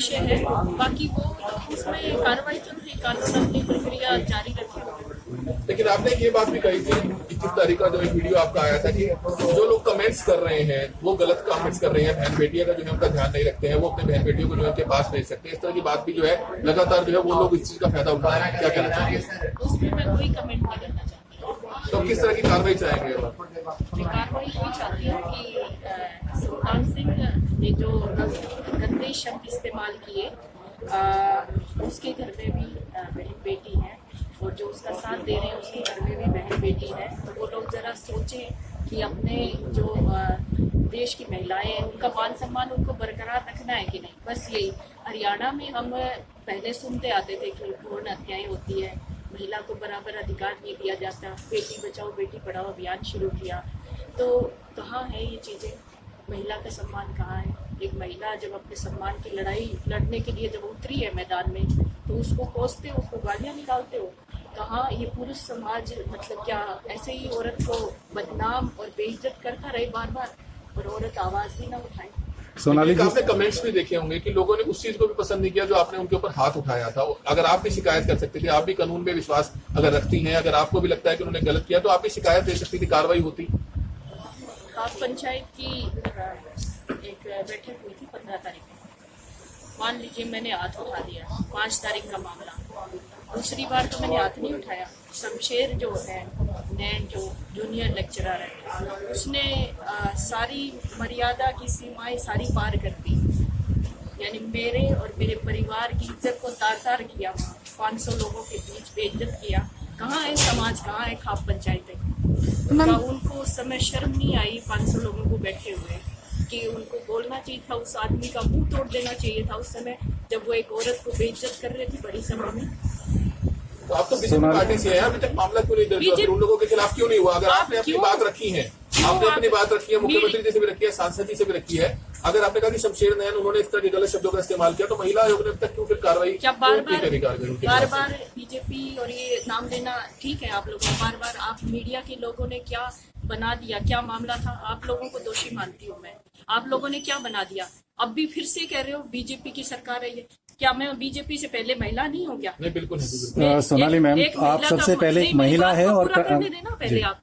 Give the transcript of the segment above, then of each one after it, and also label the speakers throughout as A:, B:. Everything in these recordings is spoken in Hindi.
A: विषय है। बाकी वो उसमें कार्रवाई चल रही, कानून अपनी प्रक्रिया जारी रखे।
B: लेकिन आपने ये बात भी कही थी 21 तारीख का जो एक वीडियो आपका आया था कि जो लोग कमेंट्स कर रहे हैं वो गलत कमेंट्स कर रहे हैं, बहन बेटियों का जो है उनका ध्यान नहीं रखते हैं, वो अपने बहन बेटियों को जो है उनके पास भेज सकते हैं। इस तरह की बात भी जो है लगातार जो है वो लोग इस चीज का फायदा उठा रहे हैं। क्या कहना चाहिए?
A: उसमें मैं कोई कमेंट नहीं करना चाहती।
B: तो किस तरह की कार्रवाई चाहेंगे?
A: मैं कार्रवाई यही चाहती हूँ कि सुल्तान सिंह ने जो गंदे शब्द इस्तेमाल किए, उसके घर में भी बहन बेटी है और जो उसका साथ दे रहे हैं उसके घर में भी बहन बेटी है। तो वो लोग ज़रा सोचें कि अपने जो देश की महिलाएं हैं उनका मान सम्मान उनको बरकरार रखना है कि नहीं। बस यही। हरियाणा में हम पहले सुनते आते थे कि भ्रूण हत्याएं होती है, महिला को बराबर अधिकार नहीं दिया जाता, बेटी बचाओ बेटी पढ़ाओ अभियान शुरू किया। तो कहाँ है ये चीज़ें? महिला का सम्मान कहाँ है? एक महिला जब अपने सम्मान की लड़ाई लड़ने के लिए जब उतरी है मैदान में तो उसको कोसते हो, उसको गालियाँ निकालते हो। कहाँ ये पुरुष समाज मतलब क्या ऐसे ही औरत को बदनाम और बेइज्जत करता रहे बार बार और औरत आवाज़ भी ना उठाए?
B: सोनाली जी, आपने कमेंट्स भी देखे होंगे कि लोगों ने उस चीज को भी पसंद नहीं किया जो आपने उनके ऊपर हाथ उठाया था। अगर आप भी शिकायत कर सकती थी, आप भी कानून पे विश्वास अगर रखती हैं, अगर आपको भी लगता है कि उन्होंने गलत किया तो आप भी शिकायत दे सकती थी, कार्रवाई होती।
A: खाप पंचायत की एक बैठक हुई थी 15 तारीख को। मान लीजिए मैंने हाथ उठा दिया, 5 तारीख का मामला। दूसरी बार तो मैंने हाथ नहीं उठाया। शमशेर जो है नैन जो जूनियर लेक्चरर है उसने सारी मर्यादा की सीमाएं सारी पार कर दी, यानी मेरे और मेरे परिवार की इज्जत को तार-तार किया। 500 लोगों के बीच बेइज्जत किया। कहाँ है समाज, कहाँ है खाप पंचायतें? क्या उनको उस समय शर्म नहीं आई 500 लोगों को बैठे हुए कि उनको बोलना चाहिए था, उस आदमी का मुंह तोड़ देना चाहिए था उस समय जब वो एक औरत को बेइज्जत कर रहे थे बड़ी सभा में?
B: तो आप तो बीजेपी पार्टी से हैं, अभी तक मामला क्यों नहीं दर्ज हुआ? फिर उन लोगों के खिलाफ क्यों नहीं हुआ? अगर आपने अपनी बात रखी है, आपने अपनी बात रखी है, मुख्यमंत्री जी से भी रखी है, सांसद जी से भी रखी है, अगर आपने कहा कि शमशेर नैन उन्होंने इस तरह के गलत शब्दों का इस्तेमाल किया तो महिला आयोग ने अब तक क्यों फिर कार्रवाई
A: बार बार बीजेपी और ये नाम लेना ठीक है आप लोगों को, बार बार आप मीडिया के लोगों ने क्या बना दिया, क्या मामला था? आप लोगों को दोषी मानती हूँ मैं। आप लोगों ने क्या बना दिया? अब भी फिर से कह रहे हो बीजेपी की सरकार है ये। क्या मैं बीजेपी से पहले महिला नहीं हूँ क्या?
B: नहीं, बिल्कुल
C: सोनाली मैम, आप सबसे पहले एक महिला है और
A: करने देना पहले आप।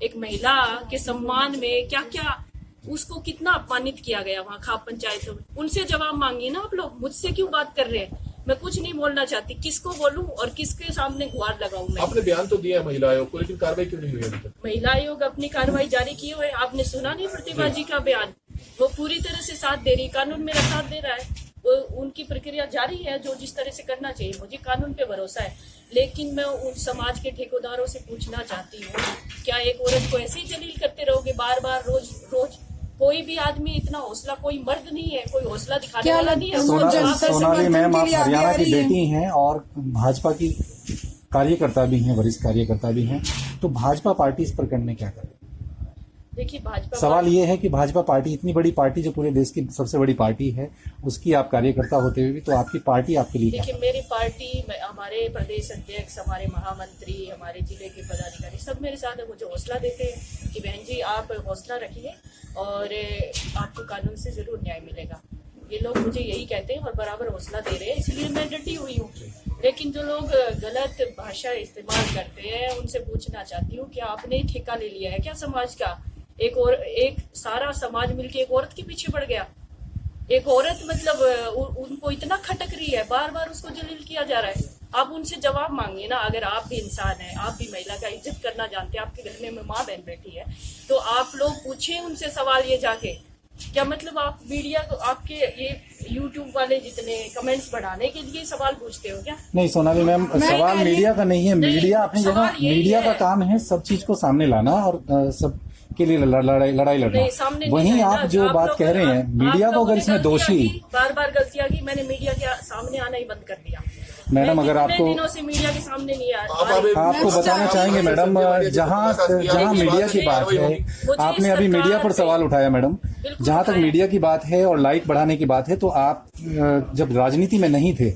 A: एक महिला के सम्मान में क्या क्या उसको कितना अपमानित किया गया वहाँ खाप पंचायतों में, उनसे जवाब मांगिए ना आप लोग। मुझसे क्यों बात कर रहे हैं? मैं कुछ नहीं बोलना चाहती, किसको बोलूं और किसके सामने गुहार लगाऊं मैं?
B: आपने बयान तो दिया है महिला आयोग को, लेकिन कार्रवाई क्यों नहीं हुई अभी तक?
A: महिला आयोग अपनी कार्रवाई जारी किए हुए। आपने सुना नहीं प्रतिभा जी का बयान? वो पूरी तरह से साथ दे रही, कानून मेरा साथ दे रहा है। वो उनकी प्रक्रिया जारी है जो जिस तरह से करना चाहिए। मुझे कानून पे भरोसा है, लेकिन मैं उन समाज के ठेकेदारों से पूछना चाहती हूँ, क्या एक औरत को ऐसे ही जलील करते रहोगे बार बार रोज रोज? कोई भी आदमी इतना हौसला, कोई मर्द नहीं है, कोई हौसला दिखाने वाला नहीं है।
C: सोनाली मैम, आप हरियाणा की बेटी हैं और भाजपा की कार्यकर्ता भी हैं, वरिष्ठ कार्यकर्ता भी हैं, तो भाजपा पार्टी इस प्रकरण में क्या करे?
A: देखिए, भाजपा
C: सवाल ये है कि भाजपा पार्टी इतनी बड़ी पार्टी जो पूरे देश की सबसे बड़ी पार्टी है, उसकी आप कार्यकर्ता होते हुए भी तो आपकी पार्टी आपके लिए
A: देखिए, मेरी पार्टी, हमारे प्रदेश अध्यक्ष, हमारे महामंत्री, हमारे जिले के पदाधिकारी सब मेरे साथ है। मुझे हौसला देते हैं कि बहन जी आप हौसला रखिए और आपको कानून से जरूर न्याय मिलेगा। ये लोग मुझे यही कहते हैं और बराबर हौसला दे रहे हैं, इसलिए मैं डटी हुई हूँ। लेकिन जो लोग गलत भाषा इस्तेमाल करते हैं उनसे पूछना चाहती हूँ कि आपने ठेका ले लिया है क्या समाज का? एक सारा समाज मिलके एक औरत के पीछे पड़ गया। एक औरत मतलब उनको इतना खटक रही है, बार बार उसको जलील किया जा रहा है। आप उनसे जवाब मांगिए ना। अगर आप भी इंसान हैं, आप भी महिला का इज्जत करना जानते हैं, आपके घर में माँ बहन बैठी है, तो आप लोग पूछें उनसे सवाल ये जाके। क्या मतलब आप मीडिया को, आपके ये यूट्यूब वाले जितने कमेंट्स बढ़ाने के लिए सवाल पूछते हो क्या?
C: नहीं सोनाली मैम, सवाल मीडिया का नहीं है। मीडिया अपनी जगह, मीडिया का काम है सब चीज को सामने लाना और सब के लिए लड़ाई लड़ना। वहीं आप जो बात कह रहे हैं, मीडिया को अगर इसमें दोषी
A: बार बार गलतियां की, मैंने मीडिया के सामने आना ही बंद कर दिया।
C: मैडम, अगर आपको
A: दिनों से मीडिया के सामने नहीं आया,
C: आपको बताना चाहेंगे मैडम, जहां मीडिया की बात है, आपने अभी मीडिया पर सवाल उठाया मैडम, जहां तक मीडिया की बात है और लाइक बढ़ाने की बात है, तो आप जब राजनीति में नहीं थे,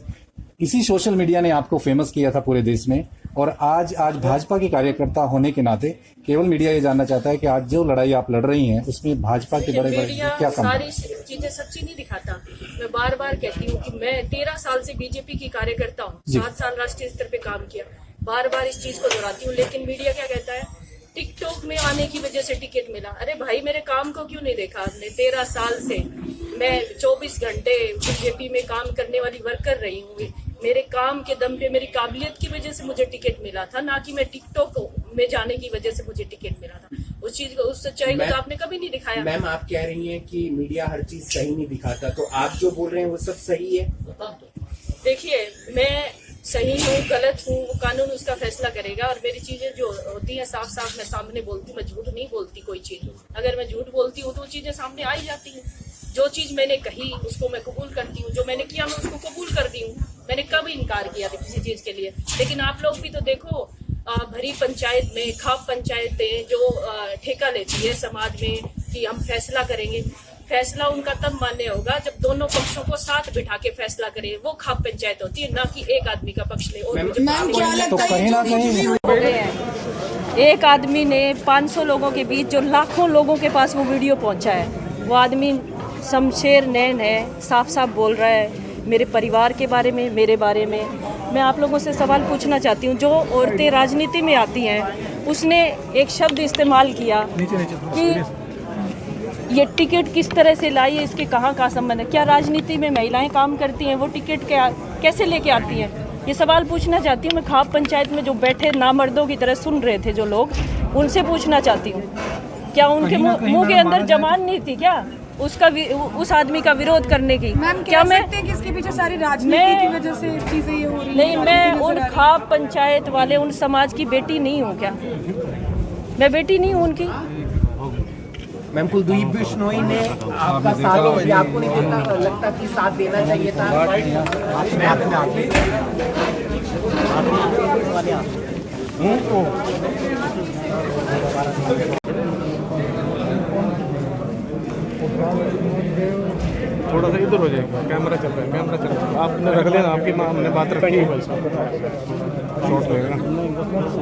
C: इसी सोशल मीडिया ने आपको फेमस किया था पूरे देश में और आज भाजपा के कार्यकर्ता होने के नाते केवल मीडिया ये जानना चाहता है कि आज जो लड़ाई आप लड़ रही हैं उसमें भाजपा के बड़े क्या कम है?
A: सारी चीजें सच्ची नहीं दिखाता। मैं बार बार कहती हूँ कि मैं 13 साल से बीजेपी की कार्यकर्ता हूँ, 7 साल राष्ट्रीय स्तर पे काम किया, बार बार इस चीज को दोहराती हूँ। लेकिन मीडिया क्या कहता है, टिकटॉक में आने की वजह से टिकट मिला। अरे भाई, मेरे काम को क्यों नहीं देखा आपने? 13 साल से मैं 24 घंटे बीजेपी में काम करने वाली वर्कर रही हूँ। मेरे काम के दम पे, मेरी काबिलियत की वजह से मुझे टिकट मिला था, ना कि मैं टिकटॉक में जाने की वजह से मुझे टिकट मिला था। उस चीज को, उस सच्चाई को तो आपने कभी नहीं दिखाया।
D: मैम, आप कह रही हैं कि मीडिया हर चीज सही नहीं दिखाता, तो आप जो बोल रहे हैं वो सब सही है?
A: देखिए, मैं सही हूँ गलत हूँ वो कानून उसका फैसला करेगा। और मेरी चीजें जो होती हैं साफ साफ मैं सामने बोलती हूँ, मैं झूठ नहीं बोलती कोई चीज। अगर मैं झूठ बोलती हूँ तो वो चीजें सामने आ ही जाती हैं। जो चीज मैंने कही उसको मैं कबूल करती हूँ, जो मैंने किया मैं उसको कबूल करती हूँ। मैंने कभी इनकार किया था किसी चीज के लिए। लेकिन आप लोग भी तो देखो, भरी पंचायत में, खाप पंचायतें जो ठेका लेती है समाज में कि हम फैसला करेंगे, फैसला उनका तब मान्य होगा जब दोनों पक्षों को साथ बिठा के फैसला करे। वो खाप पंचायत होती है, ना कि एक आदमी का पक्ष ले। और
C: तो कहीं ना कहीं
A: एक आदमी ने 500 लोगों के बीच, जो लाखों लोगों के पास वो वीडियो पहुंचा है, वो आदमी शमशेर नैन है, साफ साफ बोल रहा है मेरे परिवार के बारे में, मेरे बारे में। मैं आप लोगों से सवाल पूछना चाहती हूँ, जो औरतें राजनीति में आती हैं, उसने एक शब्द इस्तेमाल किया कि ये टिकट किस तरह से लाई है, इसके कहाँ का संबंध है? क्या राजनीति में महिलाएं काम करती हैं? वो टिकट कैसे लेके आती हैं? ये सवाल पूछना चाहती हूँ मैं। खाप पंचायत में जो बैठे नामर्दों की तरह सुन रहे थे जो लोग, उनसे पूछना चाहती हूँ, क्या उनके मुंह के अंदर जबान नहीं थी क्या उसका उस आदमी का विरोध करने की?
E: क्या मैं सकते हैं कि इसके पीछे सारी राजनीति की वजह से चीजें ये हो रही हैं?
A: नहीं, मैं उन खाप पंचायत वाले उन समाज की बेटी नहीं हूँ। क्या मैं बेटी नहीं हूँ उनकी?
D: मैम, कुलदीप बिश्नोई ने आपका साथ दिया, आपको नहीं लगता कि साथ देना चाहिए था?
F: थोड़ा सा इधर हो जाएगा, कैमरा चल रहा है, कैमरा चल रहा है। आपने रख लेना, आपकी माँ हमने बात रखी है, शॉर्ट लगेगा,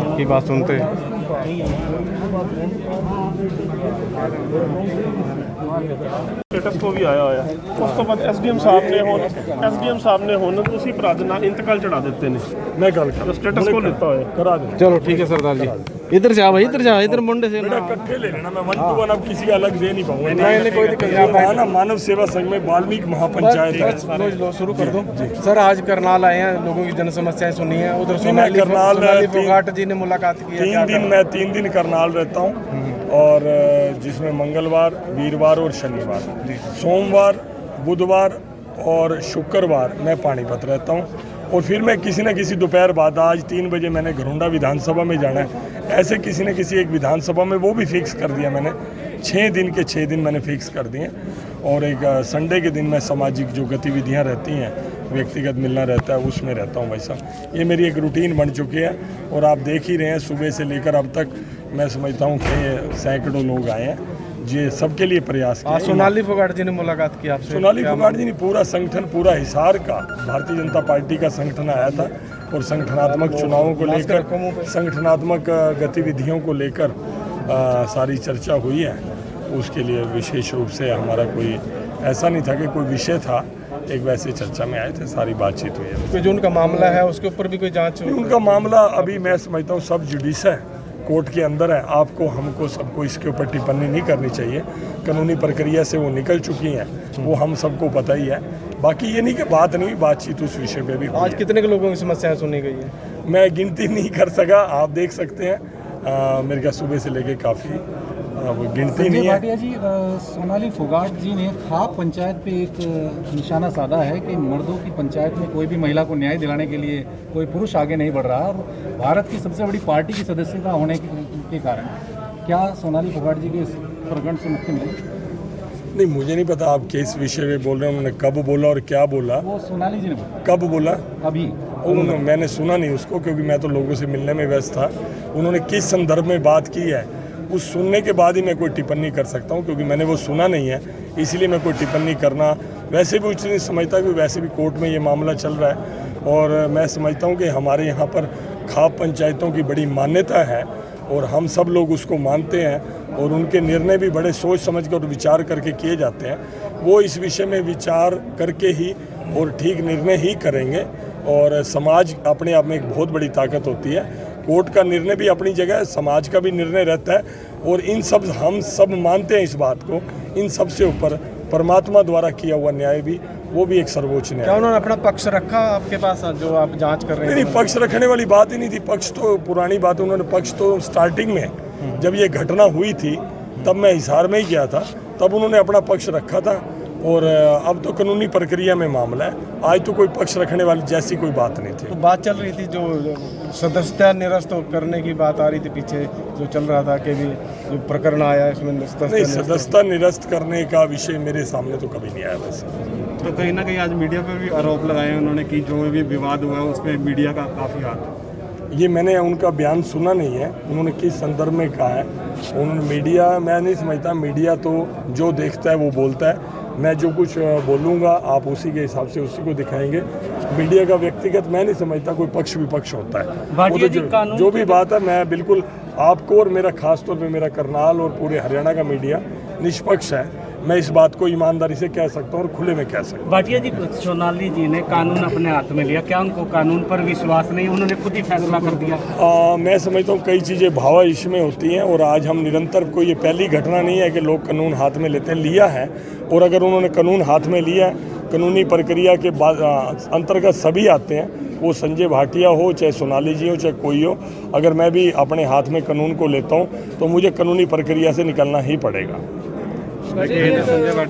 F: आपकी बात सुनते हैं। स्टेटस को भी आया होया, उस तो बाद एसडीएम साहब ने होने तो उसी अपराध ना इंतकाल चढ़ा देते ने। मैं गल कर स्टेटस को लेता है करा दे। चलो ठीक है सरदार जी, इधर जा भाई, इधर जा, इधर मुंडे से
G: इकट्ठे ले लेना। मैं 1 to 1 अब किसी का अलग दे नहीं पाऊंगा। नहीं, कोई दिक्कत नहीं। ना मानव सेवा संघ में वाल्मीकि महापंचायत है।
F: लो शुरू कर दो सर। आज करनाल आए हैं, लोगों की जन समस्याएं सुनी है। उधर सोनाली फोगाट जी ने मुलाकात की है।
G: 3 दिन करनाल रहता हूँ, और जिसमें मंगलवार, वीरवार और शनिवार, सोमवार, बुधवार और शुक्रवार मैं पानीपत रहता हूँ। और फिर मैं किसी न किसी दोपहर बाद, आज 3 बजे मैंने घरोंडा विधानसभा में जाना है। ऐसे किसी न किसी एक विधानसभा में, वो भी फिक्स कर दिया मैंने। 6 दिन के 6 दिन मैंने फिक्स कर दिए। और एक संडे के दिन मैं सामाजिक जो गतिविधियां रहती हैं, व्यक्तिगत मिलना रहता है, उसमें रहता हूं। भाई साहब, ये मेरी एक रूटीन बन चुकी है। और आप देख ही रहे हैं, सुबह से लेकर अब तक मैं समझता हूँ कि सैकड़ों लोग आए हैं। ये सबके लिए प्रयास किया।
F: सोनाली फोगाट जी ने मुलाकात की आपसे?
G: सोनाली फोगाट जी ने पूरा संगठन, पूरा हिसार का भारतीय जनता पार्टी का संगठन आया था, और संगठनात्मक चुनावों को लेकर, संगठनात्मक गतिविधियों को लेकर सारी चर्चा हुई है। उसके लिए विशेष रूप से हमारा कोई ऐसा नहीं था कि कोई विषय था, एक वैसे चर्चा में आए थे, सारी बातचीत हुई है।
F: जो उनका मामला है उसके ऊपर भी कोई जांच?
G: उनका मामला अभी मैं समझता हूँ सब जुडिस है, कोर्ट के अंदर है। आपको, हमको, सबको इसके ऊपर टिप्पणी नहीं करनी चाहिए। कानूनी प्रक्रिया से वो निकल चुकी हैं, वो हम सबको पता ही है। बाकी ये नहीं कि बात नहीं, बातचीत उस विषय पे भी।
F: आज कितने के लोगों की समस्याएं सुनी गई है?
G: मैं गिनती नहीं कर सका, आप देख सकते हैं। मेरे का सुबह से लेके काफ़ी गिनती नहीं है।
C: भाटिया जी, सोनाली फोगाट जी ने खाप पंचायत पे एक निशाना साधा है कि मर्दों की पंचायत में कोई भी महिला को न्याय दिलाने के लिए कोई पुरुष आगे नहीं बढ़ रहा। और भारत की सबसे बड़ी पार्टी की सदस्यता होने के कारण क्या सोनाली फोगाट जी के इस प्रकरण से मुक्ति मिलेगी?
G: नहीं, मुझे नहीं पता आप किस विषय में बोल रहे हैं। उन्होंने कब बोला और क्या बोला?
C: वो सोनाली जी ने बोला।
G: कब बोला?
C: अभी
G: मैंने सुना नहीं उसको, क्योंकि मैं तो लोगों से मिलने में व्यस्त था। उन्होंने किस संदर्भ में बात की है, उस सुनने के बाद ही मैं कोई टिप्पणी कर सकता हूं, क्योंकि मैंने वो सुना नहीं है, इसलिए मैं कोई टिप्पणी करना वैसे भी उचित नहीं समझता। कि वैसे भी कोर्ट में ये मामला चल रहा है, और मैं समझता हूं कि हमारे यहाँ पर खाप पंचायतों की बड़ी मान्यता है और हम सब लोग उसको मानते हैं और उनके निर्णय भी बड़े सोच समझ कर और विचार करके किए जाते हैं। वो इस विषय में विचार करके ही और ठीक निर्णय ही करेंगे और समाज अपने आप में एक बहुत बड़ी ताकत होती है। कोर्ट का निर्णय भी अपनी जगह है, समाज का भी निर्णय रहता है और इन सब हम सब मानते हैं इस बात को। इन सब से ऊपर परमात्मा द्वारा किया हुआ न्याय भी, वो भी एक सर्वोच्च न्याय।
F: क्या उन्होंने अपना पक्ष रखा आपके पास जो आप जांच कर रहे हैं?
G: नहीं, पक्ष रखने वाली बात ही नहीं थी। पक्ष तो पुरानी बात है। उन्होंने पक्ष तो स्टार्टिंग में जब ये घटना हुई थी तब मैं हिसार में ही गया था, तब उन्होंने अपना पक्ष रखा था और अब तो कानूनी प्रक्रिया में मामला है। आज तो कोई पक्ष रखने वाली जैसी कोई बात नहीं थी।
F: तो बात चल रही थी जो सदस्यता निरस्त करने की बात आ रही थी पीछे, जो चल रहा था कि भी जो प्रकरण आया इसमें
G: नहीं, सदस्यता निरस्त करने का विषय मेरे सामने तो कभी नहीं आया वैसे।
F: तो कहीं ना कहीं आज मीडिया पर भी आरोप लगाए उन्होंने कि जो भी विवाद हुआ उसमें मीडिया का काफ़ी हाथ।
G: ये मैंने उनका बयान सुना नहीं है, उन्होंने किस संदर्भ में कहा है। उन्होंने मीडिया, मैं नहीं समझता, मीडिया तो जो देखता है वो बोलता है। मैं जो कुछ बोलूँगा आप उसी के हिसाब से उसी को दिखाएंगे। मीडिया का व्यक्तिगत मैं नहीं समझता कोई पक्ष विपक्ष होता है। वो तो जो भी बात है, मैं बिल्कुल आपको और मेरा खास तौर पे मेरा करनाल और पूरे हरियाणा का मीडिया निष्पक्ष है। मैं इस बात को ईमानदारी से कह सकता हूँ और खुले में कह सकता हूँ।
H: भाटिया जी, सोनाली जी ने कानून अपने हाथ में लिया, क्या उनको कानून पर विश्वास नहीं? उन्होंने खुद ही फैसला कर दिया।
G: मैं समझता हूँ कई चीज़ें भावाइश में होती हैं और आज हम निरंतर, कोई ये पहली घटना नहीं है कि लोग कानून हाथ में लेते हैं, लिया है। और अगर उन्होंने कानून हाथ में लिया, कानूनी प्रक्रिया के अंतर्गत सभी आते हैं, वो संजय भाटिया हो चाहे सोनाली जी हो चाहे कोई हो। अगर मैं भी अपने हाथ में कानून को लेता हूँ तो मुझे कानूनी प्रक्रिया से निकलना ही पड़ेगा।